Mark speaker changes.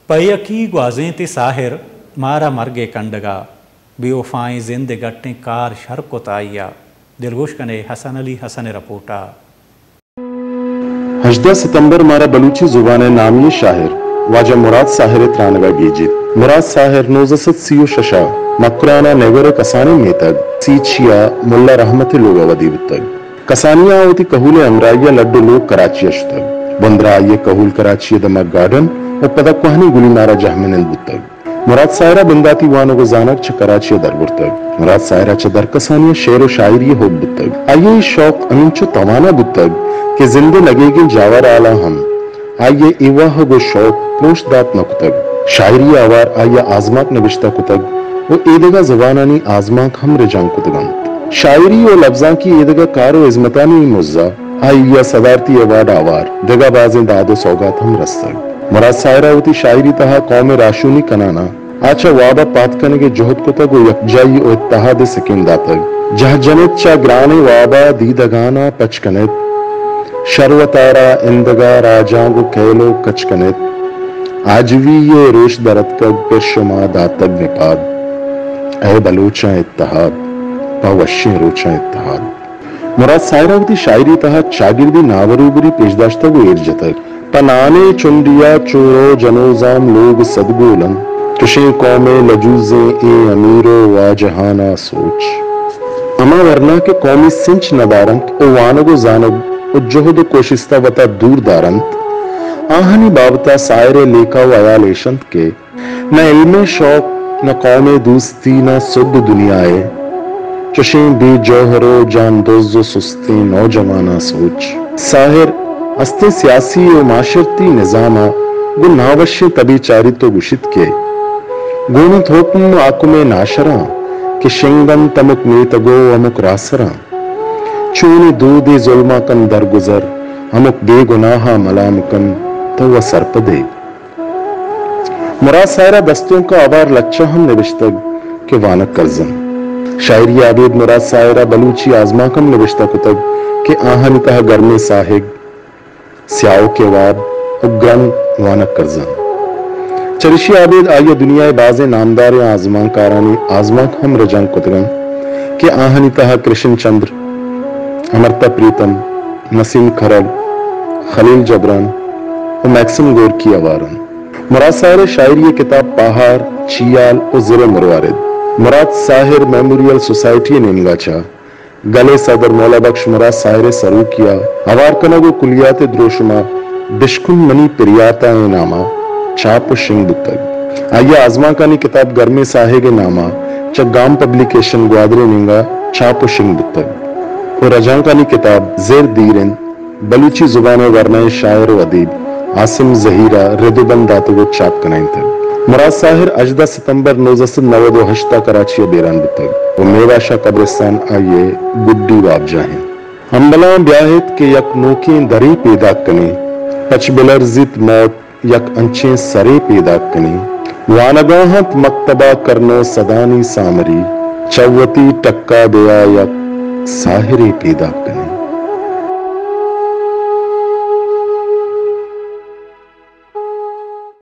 Speaker 1: पैयकी ग्वाजें ते साहिर मारा मरगे कंडगा बेवफाएं जिंद गट्टे कार शर को ताइया दिलगोश कने हसन अली हसन रपोटा
Speaker 2: 18 सितंबर मारा बलूची जुबान नामी शाहिर वाजा मुराद साहिर त्रानगा गीजित मुराद साहिर नोजसत सियो शशा मक्राना नेगर कसानी मेतग सीचिया मुल्ला रहमत लोग अवदीवतग कसानिया होती कहूले अमराइया लड्डू लोग कराची अशतग बंदरा ये कहूल कराची दमक गार्डन और पदक कोहनी गुली नारा जहमिन बुतग मुराद सायरा बंदाती वानो को जानक च कराची दरबुतग मुराद सायरा च दरकसानिया शेर व शायरी हो बुतग आइए शौक अमीन चो तवाना बुतग कि जिंदे लगेगी जावर आला हम आइए इवाह गो शौक पोश दात नकुतग शायरी आवार आइया आजमाक नबिश्ता कुतग वो एदगा जबानानी आजमाक हम रिजां कुतगंत शायरी और लफ्जा की एदगा कारो इज़मतानी मुज्जा आइया सदारती अवार्ड आवार दगा बाजें दादो सौगात हम रस्तग मुराद सायरा होती शायरी तहा कौम राशूनी कनाना आचा वाबा पात कने के जोहद कुतग वो यकजाई और इत्तहाद सकिंदा तग जह जनित चा ग्राने वाबा दीदगाना पचकनित शर्वतारा इंदगा राजांगो कैलो कचकनित आजवी ये रेश दरत कग पेशमा दातग निपाद ऐ बलोचा इत्तहाद पावश्य रोचा इत्तहाद मुराद सायरा होती शायरी तहा चागिर्दी नावरूबरी पेशदाश्ता गो इर्जतक पनाने चुंडिया चोरो जनोजाम लोग सदगोलन तुशे कौमे लजूजे ए अमीरो वाजहाना सोच अमा वरना के कौमी सिंच नदारंत ओ वानगो जानब उज्जहद कोशिस्ता वता दूर दारंत आहनी बाबता सायरे लेका व अयालेशंत के न इल्मे शौक न कौमे दूस्ती न सुद दुनियाए चुशे बेजौहरो जान दोज़ो सुस्ती नौजवाना सोच साहिर अस्ते सियासी और माशरती निजामा गु नावश्य तभी चारितो गुशित के गुण थोपम आकुमे नाशरा कि शिंगन तमुक नीतगो अमुक रासरा चूने दूधे जुल्मा कन दरगुजर अमुक बेगुनाहा मलामकन तो वह सरपदे मुराद सायरा दस्तों का आवार लच्चा हम निविश्तग के वानक करजन शायरी आबेद मुराद सायरा बलूची आजमा कम निविश्ता कुतग के आहन तह गर्मे साहिग स्याओ के वाब उग्रन वानक करजन चरिशी आबेद आइया दुनिया बाजे नामदार आजमा कारानी आजमा हम रजंग कुतगन के आहनी तह कृष्ण चंद्र अमरता प्रीतम नसीम खरल खलील जबरान और मैक्सिम गोर की अवारन मुराद साहिर शायरी किताब पहाड़ चियाल और जिर मरवारिद मुराद साहिर मेमोरियल सोसाइटी निमगाचा गले सदर मौला बख्श मुराद साहिर सरू किया हवार कनगो कुलियात द्रोशुमा बिश्कुन मनी पिरियाता नामा छाप शिंग बुतग आइया आजमा कानी किताब गर्मे साहेगे नामा चगाम पब्लिकेशन ग्वादरे निंगा छाप शिंग बुतग और रजां कानी किताब जेर दीरिन बलूची जुबान वरना शायर व अदीब आसिम जहीरा रिदुबंद दातगो छाप कनाइन तक मुराद साहिर 18 सितंबर 1998 कराची बेरान बुतग और मेवाशा कब्रिस्तान आइए गुड्डी वाब जाहें अंबला ब्याहित के यक नोकी दरी पैदा कने पचबिलर जित मौत यक अंचे सरे पैदा कने वानगाहत मक्तबा करनो सदानी सामरी चौवती टक्का दया यक साहिरे पैदा कने।